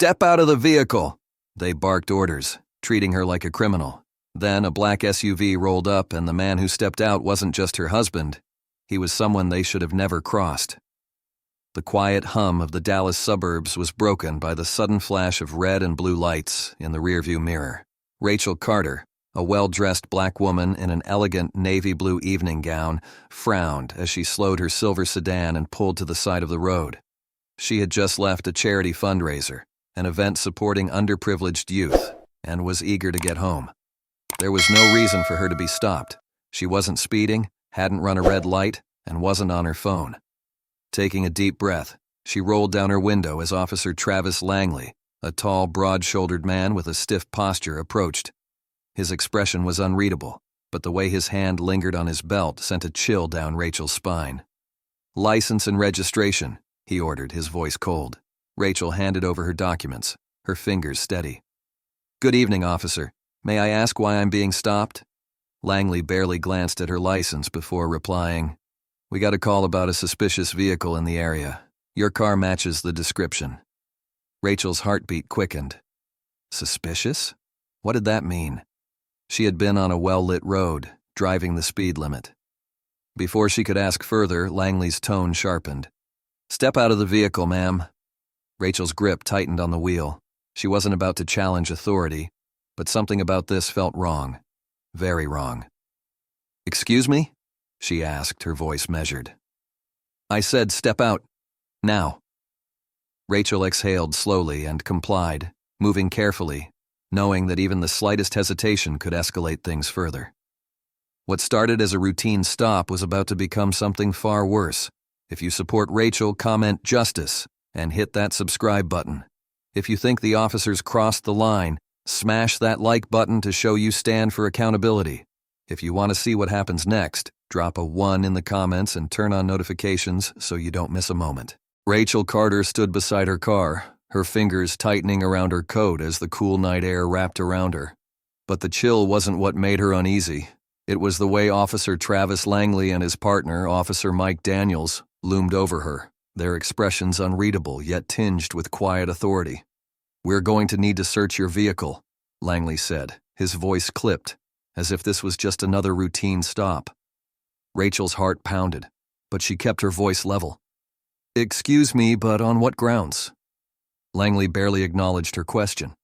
"Step out of the vehicle!" They barked orders, treating her like a criminal. Then a black SUV rolled up, and the man who stepped out wasn't just her husband. He was someone they should have never crossed. The quiet hum of the Dallas suburbs was broken by the sudden flash of red and blue lights in the rearview mirror. Rachel Carter, a well-dressed black woman in an elegant navy blue evening gown, frowned as she slowed her silver sedan and pulled to the side of the road. She had just left a charity fundraiser, an event supporting underprivileged youth, and was eager to get home. There was no reason for her to be stopped. She wasn't speeding, hadn't run a red light, and wasn't on her phone. Taking a deep breath, she rolled down her window as Officer Travis Langley, a tall, broad-shouldered man with a stiff posture, approached. His expression was unreadable, but the way his hand lingered on his belt sent a chill down Rachel's spine. "License and registration," he ordered, his voice cold. Rachel handed over her documents, her fingers steady. "Good evening, officer. May I ask why I'm being stopped?" Langley barely glanced at her license before replying, "We got a call about a suspicious vehicle in the area. Your car matches the description." Rachel's heartbeat quickened. Suspicious? What did that mean? She had been on a well-lit road, driving the speed limit. Before she could ask further, Langley's tone sharpened. "Step out of the vehicle, ma'am." Rachel's grip tightened on the wheel. She wasn't about to challenge authority, but something about this felt wrong. Very wrong. "Excuse me?" she asked, her voice measured. "I said step out. Now." Rachel exhaled slowly and complied, moving carefully, knowing that even the slightest hesitation could escalate things further. What started as a routine stop was about to become something far worse. If you support Rachel, comment "Justice" and hit that subscribe button. If you think the officers crossed the line, smash that like button to show you stand for accountability. If you want to see what happens next, drop a 1 in the comments and turn on notifications so you don't miss a moment. Rachel Carter stood beside her car, her fingers tightening around her coat as the cool night air wrapped around her. But the chill wasn't what made her uneasy. It was the way Officer Travis Langley and his partner, Officer Mike Daniels, loomed over her, their expressions unreadable yet tinged with quiet authority. "We're going to need to search your vehicle," Langley said, his voice clipped, as if this was just another routine stop. Rachel's heart pounded, but she kept her voice level. "Excuse me, but on what grounds?" Langley barely acknowledged her question.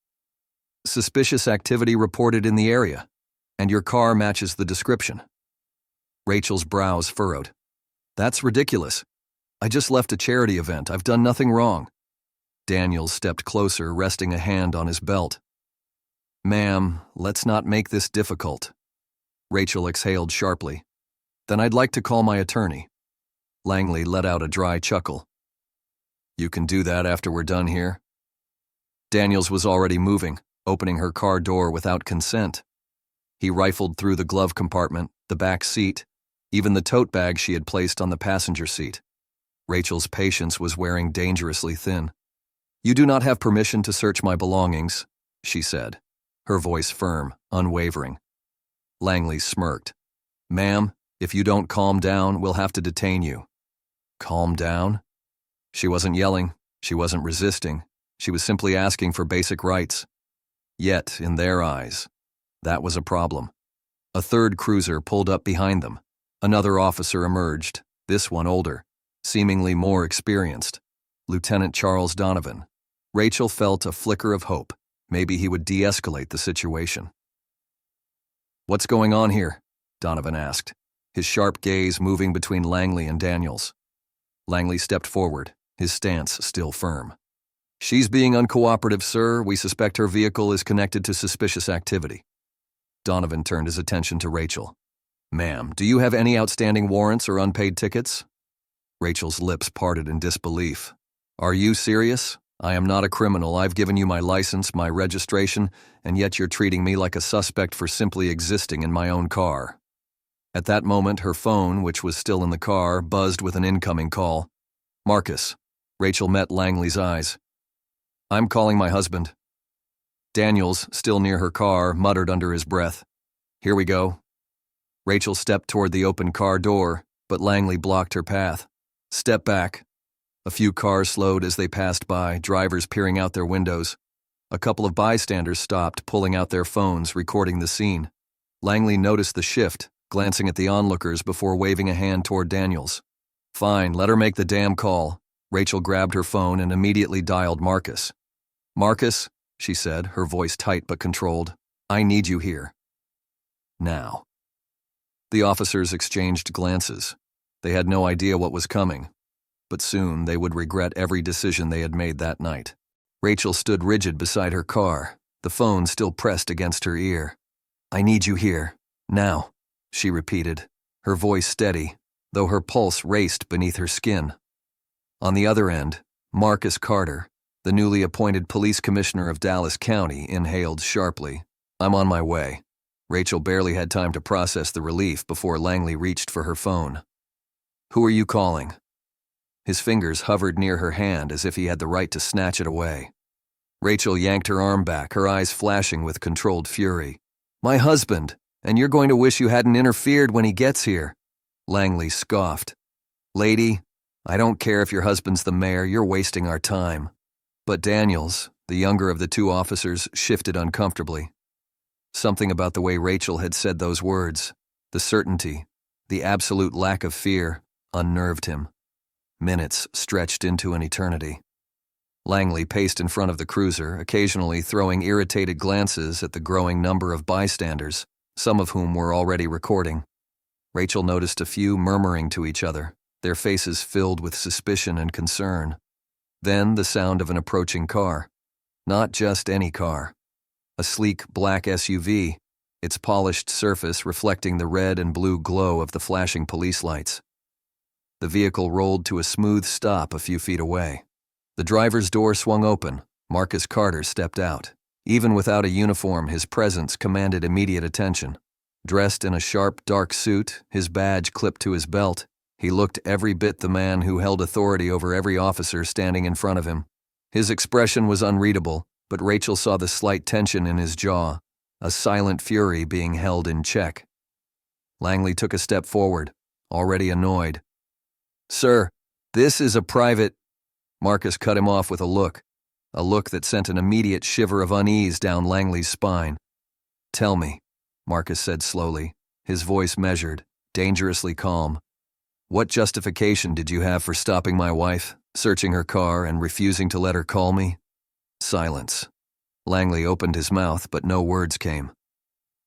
"Suspicious activity reported in the area, and your car matches the description." Rachel's brows furrowed. "That's ridiculous. I just left a charity event. I've done nothing wrong." Daniels stepped closer, resting a hand on his belt. "Ma'am, let's not make this difficult." Rachel exhaled sharply. "Then I'd like to call my attorney." Langley let out a dry chuckle. "You can do that after we're done here." Daniels was already moving, opening her car door without consent. He rifled through the glove compartment, the back seat, even the tote bag she had placed on the passenger seat. Rachel's patience was wearing dangerously thin. "You do not have permission to search my belongings," she said, her voice firm, unwavering. Langley smirked. "Ma'am, if you don't calm down, we'll have to detain you." Calm down? She wasn't yelling, she wasn't resisting, she was simply asking for basic rights. Yet, in their eyes, that was a problem. A third cruiser pulled up behind them. Another officer emerged, this one older, seemingly more experienced. Lieutenant Charles Donovan. Rachel felt a flicker of hope. Maybe he would de-escalate the situation. "What's going on here?" Donovan asked, his sharp gaze moving between Langley and Daniels. Langley stepped forward, his stance still firm. "She's being uncooperative, sir. We suspect her vehicle is connected to suspicious activity." Donovan turned his attention to Rachel. "Ma'am, do you have any outstanding warrants or unpaid tickets?" Rachel's lips parted in disbelief. "Are you serious? I am not a criminal. I've given you my license, my registration, and yet you're treating me like a suspect for simply existing in my own car." At that moment, her phone, which was still in the car, buzzed with an incoming call. "Marcus." Rachel met Langley's eyes. "I'm calling my husband." Daniels, still near her car, muttered under his breath. "Here we go." Rachel stepped toward the open car door, but Langley blocked her path. "Step back." A few cars slowed as they passed by, drivers peering out their windows. A couple of bystanders stopped, pulling out their phones, recording the scene. Langley noticed the shift, glancing at the onlookers before waving a hand toward Daniels. "Fine, let her make the damn call." Rachel grabbed her phone and immediately dialed Marcus. "Marcus," she said, her voice tight but controlled, "I need you here. Now." The officers exchanged glances. They had no idea what was coming, but soon they would regret every decision they had made that night. Rachel stood rigid beside her car, the phone still pressed against her ear. "I need you here. Now," she repeated, her voice steady, though her pulse raced beneath her skin. On the other end, Marcus Carter, the newly appointed police commissioner of Dallas County, inhaled sharply. "I'm on my way." Rachel barely had time to process the relief before Langley reached for her phone. "Who are you calling?" His fingers hovered near her hand as if he had the right to snatch it away. Rachel yanked her arm back, her eyes flashing with controlled fury. "My husband, and you're going to wish you hadn't interfered when he gets here." Langley scoffed. "Lady, I don't care if your husband's the mayor, you're wasting our time." But Daniels, the younger of the two officers, shifted uncomfortably. Something about the way Rachel had said those words, the certainty, the absolute lack of fear, unnerved him. Minutes stretched into an eternity. Langley paced in front of the cruiser, occasionally throwing irritated glances at the growing number of bystanders, some of whom were already recording. Rachel noticed a few murmuring to each other, their faces filled with suspicion and concern. Then the sound of an approaching car. Not just any car. A sleek black SUV, its polished surface reflecting the red and blue glow of the flashing police lights. The vehicle rolled to a smooth stop a few feet away. The driver's door swung open. Marcus Carter stepped out. Even without a uniform, his presence commanded immediate attention. Dressed in a sharp, dark suit, his badge clipped to his belt, he looked every bit the man who held authority over every officer standing in front of him. His expression was unreadable, but Rachel saw the slight tension in his jaw, a silent fury being held in check. Langley took a step forward, already annoyed. "Sir, this is a private—" Marcus cut him off with a look that sent an immediate shiver of unease down Langley's spine. "Tell me," Marcus said slowly, his voice measured, dangerously calm. "What justification did you have for stopping my wife, searching her car, and refusing to let her call me?" Silence. Langley opened his mouth, but no words came.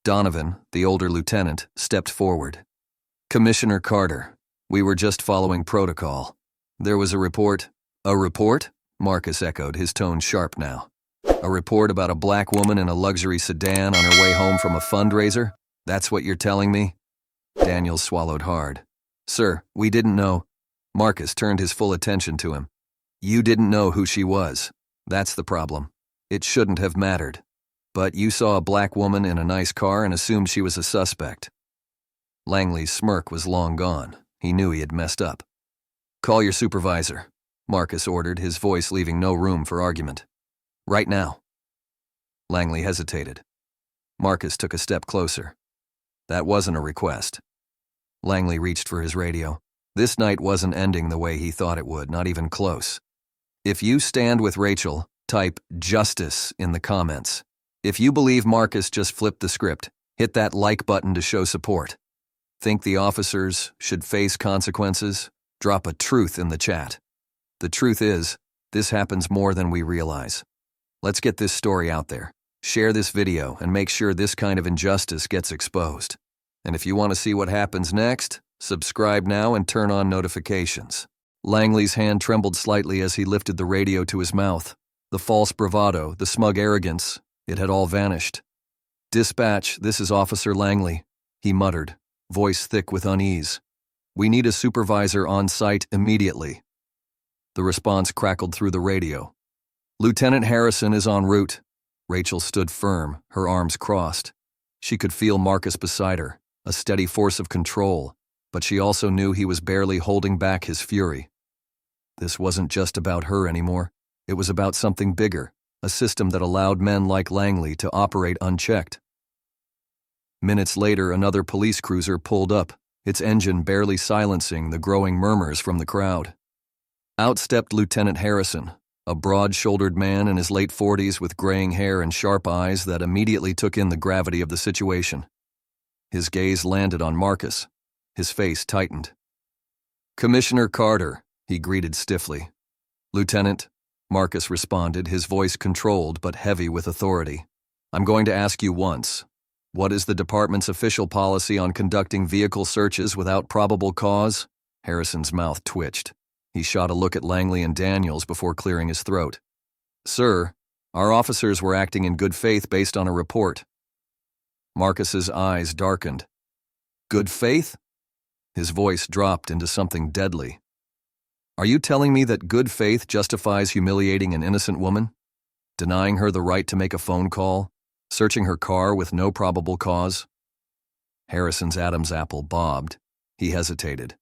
Donovan, the older lieutenant, stepped forward. "Commissioner Carter, we were just following protocol. There was a report." "A report?" Marcus echoed, his tone sharp now. "A report about a black woman in a luxury sedan on her way home from a fundraiser? That's what you're telling me?" Daniels swallowed hard. "Sir, we didn't know." Marcus turned his full attention to him. "You didn't know who she was. That's the problem. It shouldn't have mattered. But you saw a black woman in a nice car and assumed she was a suspect." Langley's smirk was long gone. He knew he had messed up. "Call your supervisor," Marcus ordered, his voice leaving no room for argument. "Right now." Langley hesitated. Marcus took a step closer. That wasn't a request. Langley reached for his radio. This night wasn't ending the way he thought it would, not even close. "If you stand with Rachel, type justice in the comments. If you believe Marcus just flipped the script, hit that like button to show support. Think the officers should face consequences? Drop a truth in the chat. The truth is, this happens more than we realize. Let's get this story out there. Share this video and make sure this kind of injustice gets exposed. And if you want to see what happens next, subscribe now and turn on notifications." Langley's hand trembled slightly as he lifted the radio to his mouth. The false bravado, the smug arrogance, it had all vanished. "Dispatch, this is Officer Langley," he muttered, voice thick with unease. "We need a supervisor on site immediately." The response crackled through the radio. "Lieutenant Harrison is en route." Rachel stood firm, her arms crossed. She could feel Marcus beside her, a steady force of control, but she also knew he was barely holding back his fury. This wasn't just about her anymore. It was about something bigger, a system that allowed men like Langley to operate unchecked. Minutes later, another police cruiser pulled up, its engine barely silencing the growing murmurs from the crowd. Out stepped Lieutenant Harrison, a broad-shouldered man in his late 40s with graying hair and sharp eyes that immediately took in the gravity of the situation. His gaze landed on Marcus. His face tightened. "Commissioner Carter," he greeted stiffly. "Lieutenant," Marcus responded, his voice controlled but heavy with authority. "I'm going to ask you once. What is the department's official policy on conducting vehicle searches without probable cause?" Harrison's mouth twitched. He shot a look at Langley and Daniels before clearing his throat. "Sir, our officers were acting in good faith based on a report." Marcus's eyes darkened. "Good faith?" His voice dropped into something deadly. "Are you telling me that good faith justifies humiliating an innocent woman? Denying her the right to make a phone call? Searching her car with no probable cause?" Harrison's Adam's apple bobbed. He hesitated.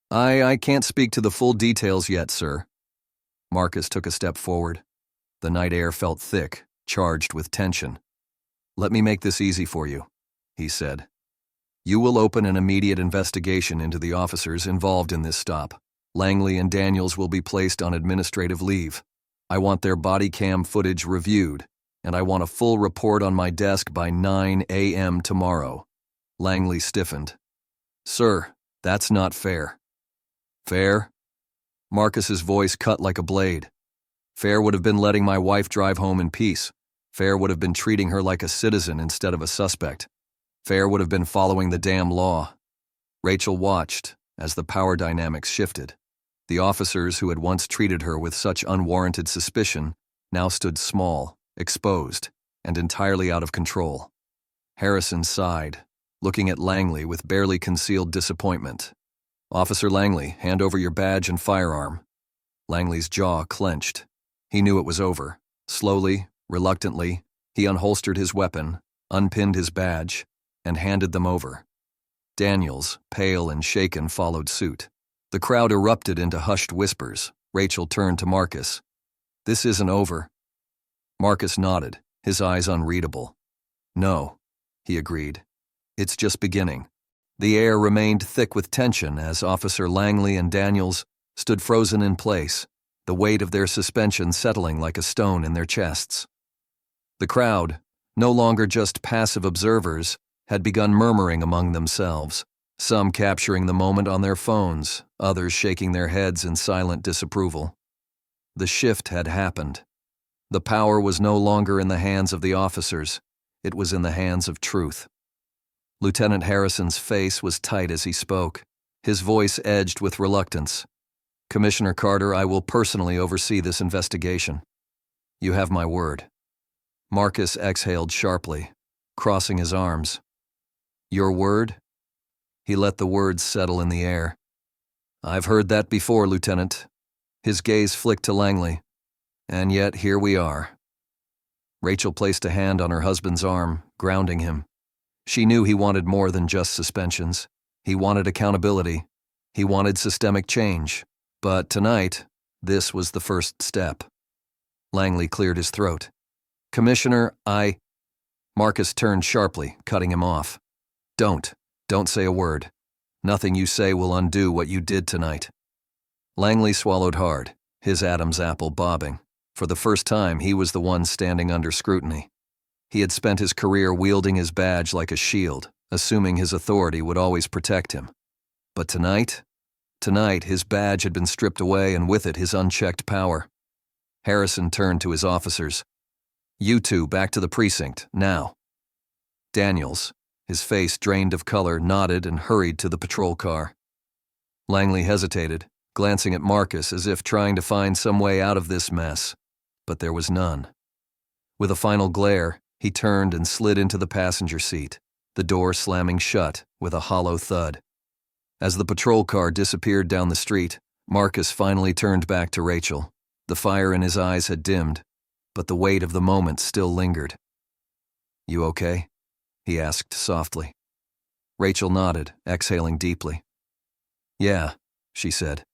I can't speak to the full details yet, sir." Marcus took a step forward. The night air felt thick, charged with tension. "Let me make this easy for you," he said. "You will open an immediate investigation into the officers involved in this stop. Langley and Daniels will be placed on administrative leave. I want their body cam footage reviewed, and I want a full report on my desk by 9 a.m. tomorrow." Langley stiffened. "Sir, that's not fair." "Fair?" Marcus's voice cut like a blade. "Fair would have been letting my wife drive home in peace. Fair would have been treating her like a citizen instead of a suspect. Fair would have been following the damn law." Rachel watched as the power dynamics shifted. The officers who had once treated her with such unwarranted suspicion now stood small, exposed, and entirely out of control. Harrison sighed, looking at Langley with barely concealed disappointment. "Officer Langley, hand over your badge and firearm." Langley's jaw clenched. He knew it was over. Slowly, reluctantly, he unholstered his weapon, unpinned his badge, and handed them over. Daniels, pale and shaken, followed suit. The crowd erupted into hushed whispers. Rachel turned to Marcus. "This isn't over." Marcus nodded, his eyes unreadable. "No," he agreed. "It's just beginning." The air remained thick with tension as Officer Langley and Daniels stood frozen in place, the weight of their suspension settling like a stone in their chests. The crowd, no longer just passive observers, had begun murmuring among themselves, some capturing the moment on their phones, others shaking their heads in silent disapproval. The shift had happened. The power was no longer in the hands of the officers, it was in the hands of truth. Lieutenant Harrison's face was tight as he spoke, his voice edged with reluctance. "Commissioner Carter, I will personally oversee this investigation. You have my word." Marcus exhaled sharply, crossing his arms. "Your word?" He let the words settle in the air. "I've heard that before, Lieutenant." His gaze flicked to Langley. "And yet here we are." Rachel placed a hand on her husband's arm, grounding him. She knew he wanted more than just suspensions. He wanted accountability. He wanted systemic change. But tonight, this was the first step. Langley cleared his throat. "Commissioner, Marcus turned sharply, cutting him off. Don't say a word. Nothing you say will undo what you did tonight." Langley swallowed hard, his Adam's apple bobbing. For the first time, he was the one standing under scrutiny. He had spent his career wielding his badge like a shield, assuming his authority would always protect him. But tonight, his badge had been stripped away and with it his unchecked power. Harrison turned to his officers. "You two back to the precinct, now." Daniels, his face drained of color, nodded and hurried to the patrol car. Langley hesitated, glancing at Marcus as if trying to find some way out of this mess, but there was none. With a final glare, he turned and slid into the passenger seat, the door slamming shut with a hollow thud. As the patrol car disappeared down the street, Marcus finally turned back to Rachel. The fire in his eyes had dimmed, but the weight of the moment still lingered. "You okay?" he asked softly. Rachel nodded, exhaling deeply. "Yeah," she said.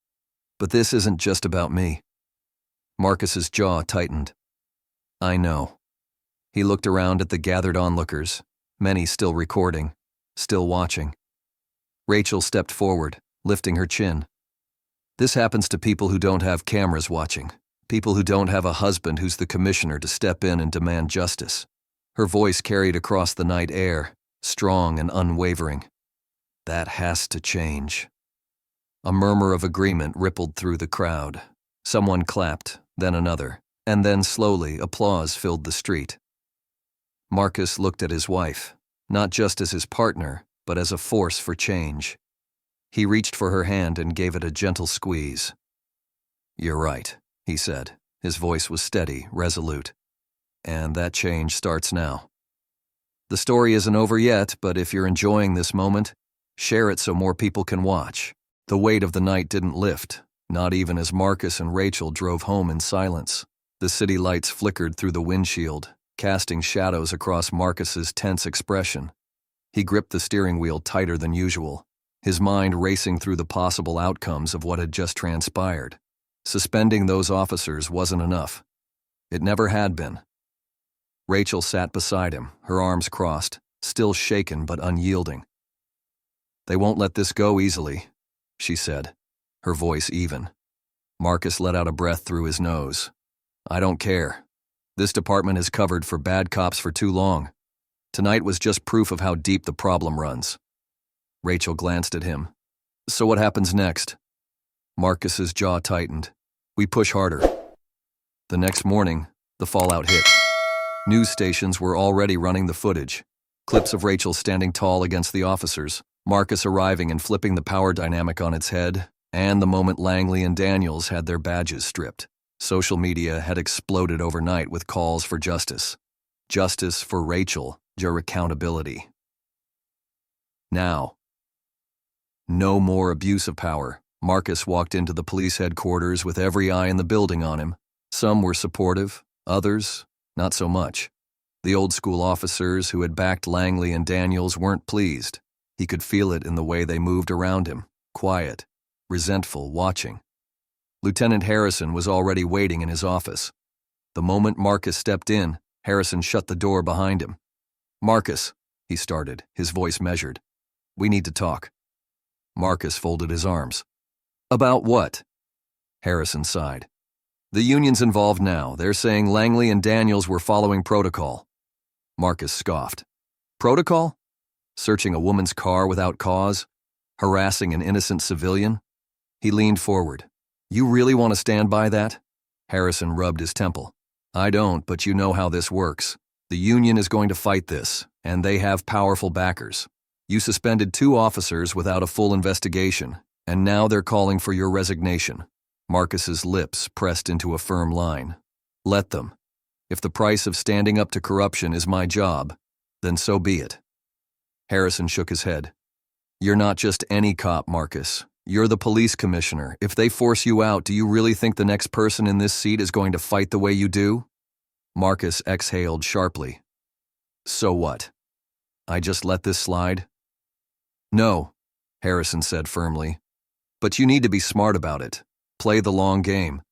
"But this isn't just about me." Marcus's jaw tightened. "I know." He looked around at the gathered onlookers, many still recording, still watching. Rachel stepped forward, lifting her chin. This happens to people who don't have cameras watching, people who don't have a husband who's the commissioner to step in and demand justice. Her voice carried across the night air, strong and unwavering. That has to change. A murmur of agreement rippled through the crowd. Someone clapped, then another, and then slowly applause filled the street. Marcus looked at his wife, not just as his partner, but as a force for change. He reached for her hand and gave it a gentle squeeze. "You're right," he said. His voice was steady, resolute. "And that change starts now. The story isn't over yet, but if you're enjoying this moment, share it so more people can watch." The weight of the night didn't lift, not even as Marcus and Rachel drove home in silence. The city lights flickered through the windshield, casting shadows across Marcus's tense expression. He gripped the steering wheel tighter than usual, his mind racing through the possible outcomes of what had just transpired. Suspending those officers wasn't enough. It never had been. Rachel sat beside him, her arms crossed, still shaken but unyielding. "They won't let this go easily," she said, her voice even. Marcus let out a breath through his nose. "I don't care. This department has covered for bad cops for too long. Tonight was just proof of how deep the problem runs." Rachel glanced at him. "So what happens next?" Marcus's jaw tightened. "We push harder." The next morning, the fallout hit. News stations were already running the footage. Clips of Rachel standing tall against the officers, Marcus arriving and flipping the power dynamic on its head, and the moment Langley and Daniels had their badges stripped. Social media had exploded overnight with calls for justice. Justice for Rachel, your accountability. Now. No more abuse of power. Marcus walked into the police headquarters with every eye in the building on him. Some were supportive, others, not so much. The old-school officers who had backed Langley and Daniels weren't pleased. He could feel it in the way they moved around him, quiet, resentful, watching. Lieutenant Harrison was already waiting in his office. The moment Marcus stepped in, Harrison shut the door behind him. "Marcus," he started, his voice measured. "We need to talk." Marcus folded his arms. "About what?" Harrison sighed. "The union's involved now. They're saying Langley and Daniels were following protocol." Marcus scoffed. "Protocol? Searching a woman's car without cause? Harassing an innocent civilian?" He leaned forward. "You really want to stand by that?" Harrison rubbed his temple. "I don't, but you know how this works. The union is going to fight this, and they have powerful backers. You suspended 2 officers without a full investigation, and now they're calling for your resignation." Marcus's lips pressed into a firm line. "Let them. If the price of standing up to corruption is my job, then so be it." Harrison shook his head. "You're not just any cop, Marcus. You're the police commissioner. If they force you out, do you really think the next person in this seat is going to fight the way you do?" Marcus exhaled sharply. "So what? I just let this slide?" "No," Harrison said firmly. "But you need to be smart about it. Play the long game.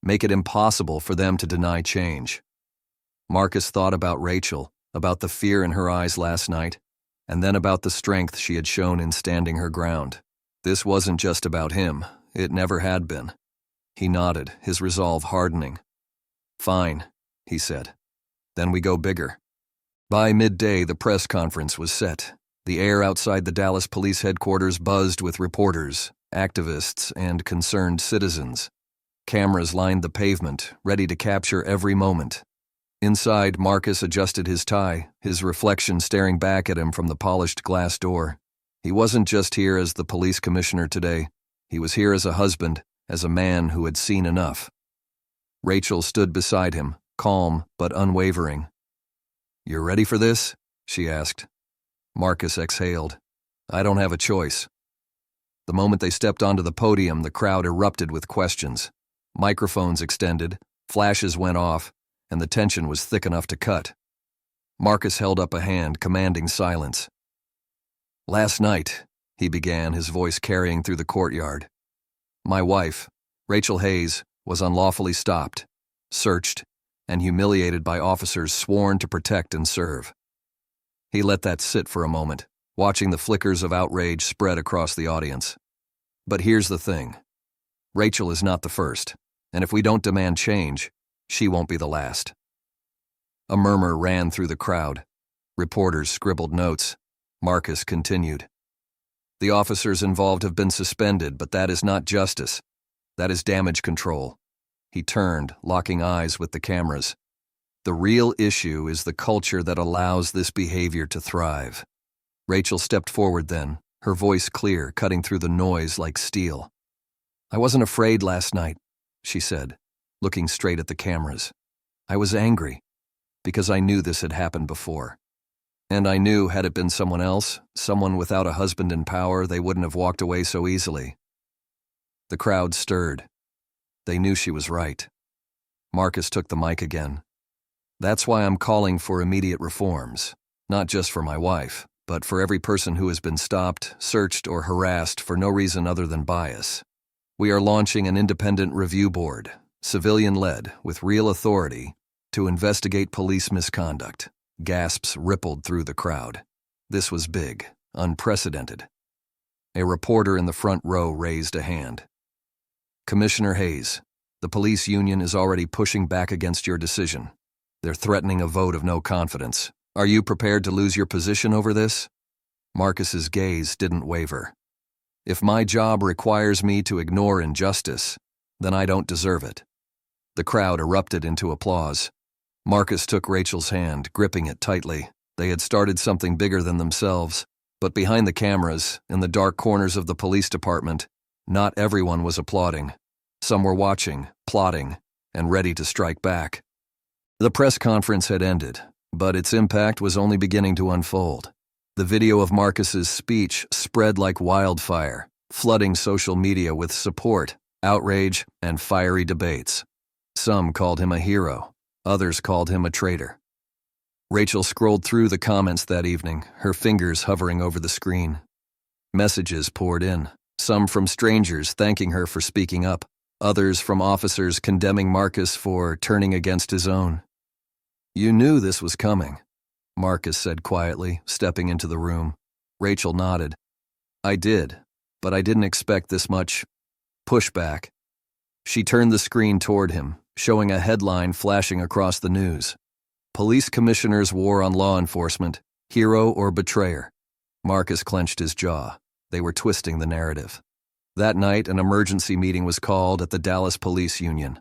Make it impossible for them to deny change." Marcus thought about Rachel, about the fear in her eyes last night, and then about the strength she had shown in standing her ground. This wasn't just about him. It never had been. He nodded, his resolve hardening. "Fine," he said. "Then we go bigger." By midday, the press conference was set. The air outside the Dallas police headquarters buzzed with reporters, activists, and concerned citizens. Cameras lined the pavement, ready to capture every moment. Inside, Marcus adjusted his tie, his reflection staring back at him from the polished glass door. He wasn't just here as the police commissioner today. He was here as a husband, as a man who had seen enough. Rachel stood beside him, calm but unwavering. "You're ready for this?" she asked. Marcus exhaled. "I don't have a choice." The moment they stepped onto the podium, the crowd erupted with questions. Microphones extended, flashes went off, and the tension was thick enough to cut. Marcus held up a hand, commanding silence. "Last night," he began, his voice carrying through the courtyard, "my wife, Rachel Hayes, was unlawfully stopped, searched, and humiliated by officers sworn to protect and serve." He let that sit for a moment, watching the flickers of outrage spread across the audience. "But here's the thing. Rachel is not the first, and if we don't demand change, she won't be the last. A murmur ran through the crowd. Reporters scribbled notes. Marcus continued. The officers involved have been suspended, but that is not justice. That is damage control. He turned, locking eyes with the cameras. The real issue is the culture that allows this behavior to thrive. Rachel stepped forward then, her voice clear, cutting through the noise like steel. I wasn't afraid last night, she said, looking straight at the cameras. I was angry, because I knew this had happened before. And I knew had it been someone else, someone without a husband in power, they wouldn't have walked away so easily. The crowd stirred. They knew she was right. Marcus took the mic again. That's why I'm calling for immediate reforms, not just for my wife, but for every person who has been stopped, searched, or harassed for no reason other than bias. We are launching an independent review board, civilian-led, with real authority, to investigate police misconduct. Gasps rippled through the crowd. This was big, unprecedented. A reporter in the front row raised a hand. Commissioner Hayes, the police union is already pushing back against your decision. They're threatening a vote of no confidence. Are you prepared to lose your position over this? Marcus's gaze didn't waver. If my job requires me to ignore injustice, then I don't deserve it. The crowd erupted into applause. Marcus took Rachel's hand, gripping it tightly. They had started something bigger than themselves, but behind the cameras, in the dark corners of the police department, not everyone was applauding. Some were watching, plotting, and ready to strike back. The press conference had ended, but its impact was only beginning to unfold. The video of Marcus's speech spread like wildfire, flooding social media with support, outrage, and fiery debates. Some called him a hero. Others called him a traitor. Rachel scrolled through the comments that evening, her fingers hovering over the screen. Messages poured in, some from strangers thanking her for speaking up, others from officers condemning Marcus for turning against his own. You knew this was coming, Marcus said quietly, stepping into the room. Rachel nodded. I did, but I didn't expect this much pushback. She turned the screen toward him, showing a headline flashing across the news. Police Commissioner's War on Law Enforcement, Hero or Betrayer. Marcus clenched his jaw. They were twisting the narrative. That night, an emergency meeting was called at the Dallas Police Union.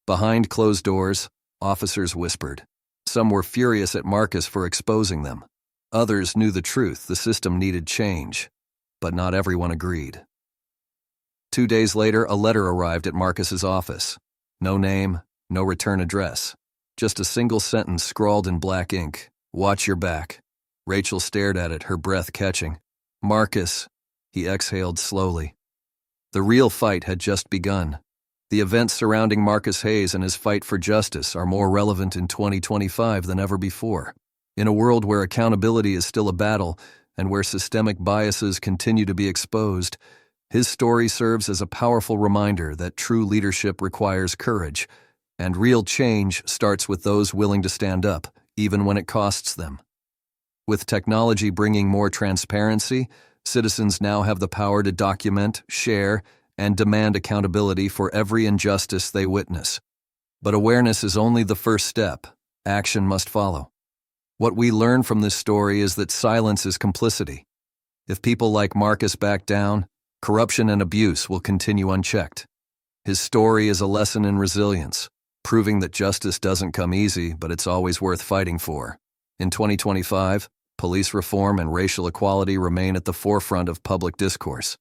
Behind closed doors, officers whispered. Some were furious at Marcus for exposing them. Others knew the truth, the system needed change. But not everyone agreed. 2 days later, a letter arrived at Marcus's office. No name, no return address. Just a single sentence scrawled in black ink. Watch your back. Rachel stared at it, her breath catching. Marcus, he exhaled slowly. The real fight had just begun. The events surrounding Marcus Hayes and his fight for justice are more relevant in 2025 than ever before. In a world where accountability is still a battle and where systemic biases continue to be exposed, his story serves as a powerful reminder that true leadership requires courage, and real change starts with those willing to stand up, even when it costs them. With technology bringing more transparency, citizens now have the power to document, share, and demand accountability for every injustice they witness. But awareness is only the first step. Action must follow. What we learn from this story is that silence is complicity. If people like Marcus back down, corruption and abuse will continue unchecked. His story is a lesson in resilience, proving that justice doesn't come easy, but it's always worth fighting for. In 2025, police reform and racial equality remain at the forefront of public discourse.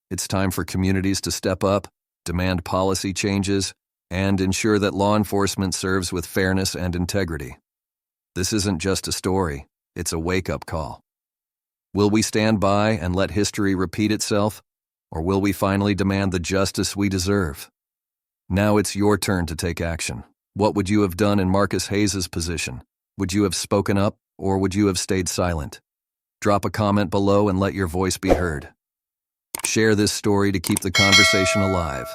It's time for communities to step up, demand policy changes, and ensure that law enforcement serves with fairness and integrity. This isn't just a story, it's a wake-up call. Will we stand by and let history repeat itself? Or will we finally demand the justice we deserve? Now it's your turn to take action. What would you have done in Marcus Hayes' position? Would you have spoken up, or would you have stayed silent? Drop a comment below and let your voice be heard. Share this story to keep the conversation alive,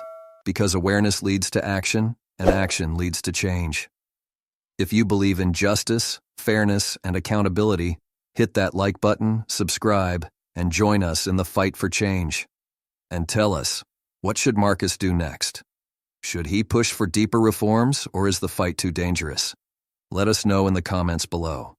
because awareness leads to action, and action leads to change. If you believe in justice, fairness, and accountability, hit that like button, subscribe, and join us in the fight for change. And tell us, What should Marcus do next? Should he push for deeper reforms, or is the fight too dangerous? Let us know in the comments below.